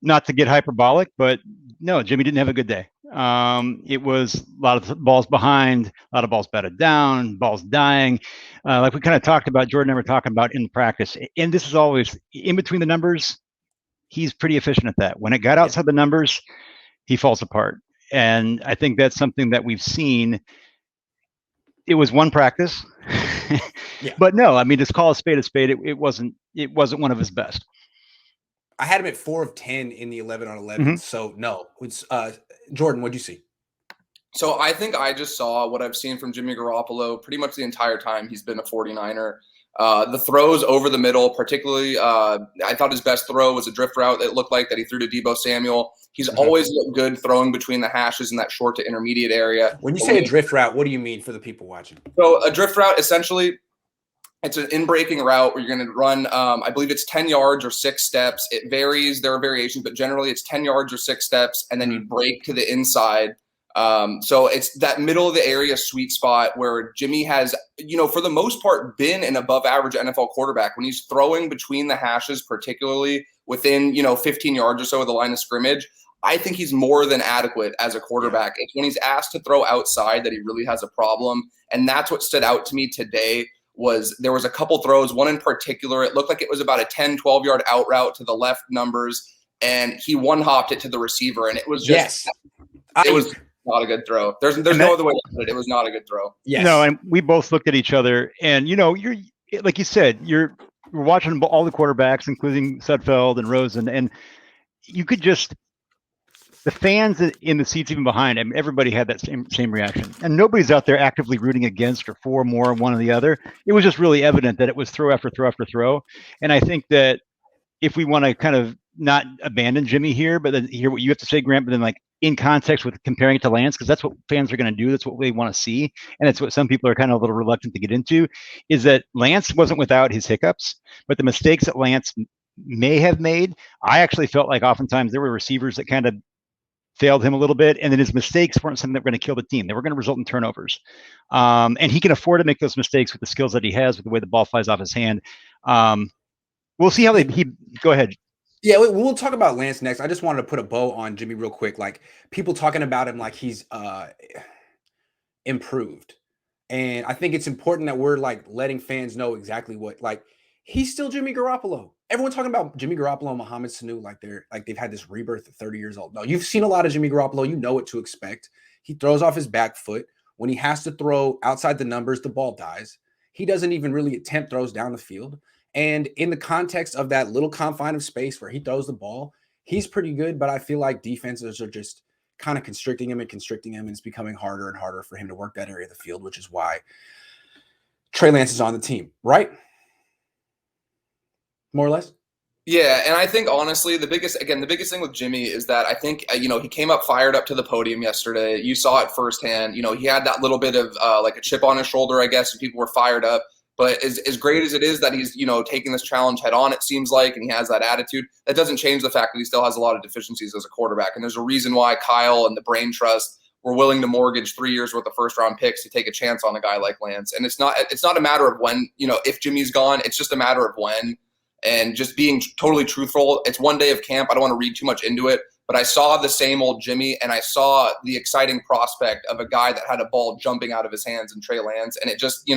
not to get hyperbolic, but no, Jimmy didn't have a good day. It was a lot of balls behind, a lot of balls batted down, balls dying. Like we kind of talked about, Jordan and I were talking about in practice. And this is always in between the numbers. He's pretty efficient at that. When it got outside the numbers, he falls apart. And I think that's something that we've seen. It was one practice, but no, I mean, just call a spade a spade. It wasn't one of his best. I had him at 4 of 10 in the 11 on 11. So no, it's Jordan. What'd you see? So I think I just saw what I've seen from Jimmy Garoppolo pretty much the entire time he's been a 49er. The throws over the middle, particularly, I thought his best throw was a drift route that looked like that he threw to Deebo Samuel. He's always looked good throwing between the hashes in that short to intermediate area. When you say a drift route, what do you mean for the people watching? So a drift route, essentially, it's an in-breaking route where you're going to run, I believe it's 10 yards or 6 steps. It varies. There are variations, but generally it's 10 yards or 6 steps, and then you break to the inside. So it's that middle of the area sweet spot where Jimmy has, for the most part, been an above average NFL quarterback. When he's throwing between the hashes, particularly within, 15 yards or so of the line of scrimmage, I think he's more than adequate as a quarterback. It's when he's asked to throw outside that he really has a problem. And that's what stood out to me today. There was a couple throws, one in particular, it looked like it was about a 10, 12-yard out route to the left numbers, and he one-hopped it to the receiver, and it was just it was not a good throw. There's no other way to put it. It was not a good throw. Yes. No, and we both looked at each other, and, you're like you said, we're watching all the quarterbacks, including Sudfeld and Rosen, and you could just – the fans in the seats even behind him, everybody had that same reaction. And nobody's out there actively rooting against or for more one or the other. It was just really evident that it was throw after throw after throw. And I think that if we want to kind of not abandon Jimmy here, but then hear what you have to say, Grant, but then like in context with comparing it to Lance, because that's what fans are going to do. That's what they want to see. And it's what some people are kind of a little reluctant to get into, is that Lance wasn't without his hiccups, but the mistakes that Lance may have made, I actually felt like oftentimes there were receivers that kind of failed him a little bit, and then his mistakes weren't something that were going to kill the team. They were going to result in turnovers. And he can afford to make those mistakes with the skills that he has, with the way the ball flies off his hand. We'll see how he go ahead. Yeah, we'll talk about Lance next. I just wanted to put a bow on Jimmy real quick. Like, people talking about him like he's improved. And I think it's important that we're like letting fans know exactly what, like, he's still Jimmy Garoppolo. Everyone talking about Jimmy Garoppolo and Mohamed Sanu like they've had this rebirth at 30 years old. No, you've seen a lot of Jimmy Garoppolo. You know what to expect. He throws off his back foot. When he has to throw outside the numbers, the ball dies. He doesn't even really attempt throws down the field. And in the context of that little confine of space where he throws the ball, he's pretty good, but I feel like defenses are just kind of constricting him, and it's becoming harder and harder for him to work that area of the field, which is why Trey Lance is on the team, right? More or less? Yeah, and I think honestly, the biggest thing with Jimmy is that I think, he came up fired up to the podium yesterday. You saw it firsthand. He had that little bit of like a chip on his shoulder, I guess, and people were fired up. But as great as it is that he's, taking this challenge head on, it seems like, and he has that attitude, that doesn't change the fact that he still has a lot of deficiencies as a quarterback. And there's a reason why Kyle and the Brain Trust were willing to mortgage 3 years worth of first-round picks to take a chance on a guy like Lance. And it's not a matter of when, if Jimmy's gone, it's just a matter of when. And just being totally truthful, it's one day of camp. I don't want to read too much into it, but I saw the same old Jimmy, and I saw the exciting prospect of a guy that had a ball jumping out of his hands in Trey Lance. And it just,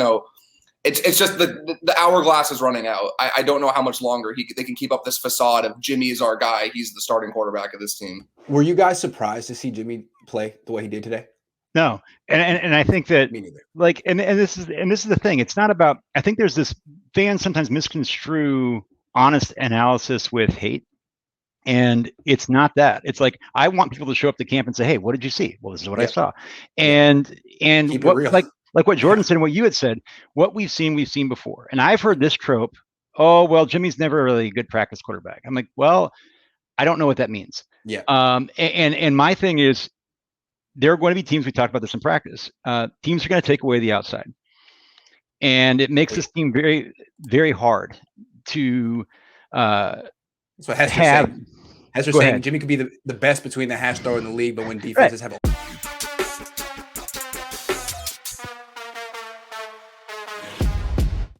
it's just the hourglass is running out. I don't know how much longer they can keep up this facade of Jimmy is our guy. He's the starting quarterback of this team. Were you guys surprised to see Jimmy play the way he did today? No, and I think that, like, and this is the thing. It's not about. I think there's this, fans sometimes misconstrue honest analysis with hate, and it's not that. It's like, I want people to show up to camp and say, "Hey, what did you see?" Well, this is what I saw, and what, like what Jordan said and what you had said, what we've seen before. And I've heard this trope. Oh, well, Jimmy's never really a good practice quarterback. I'm like, well, I don't know what that means. Yeah. And my thing is, there are going to be teams, we talked about this in practice, teams are going to take away the outside. And it makes this team very, very hard to have. Hester's saying Jimmy could be the best between the hash thrower in the league, but when defenses have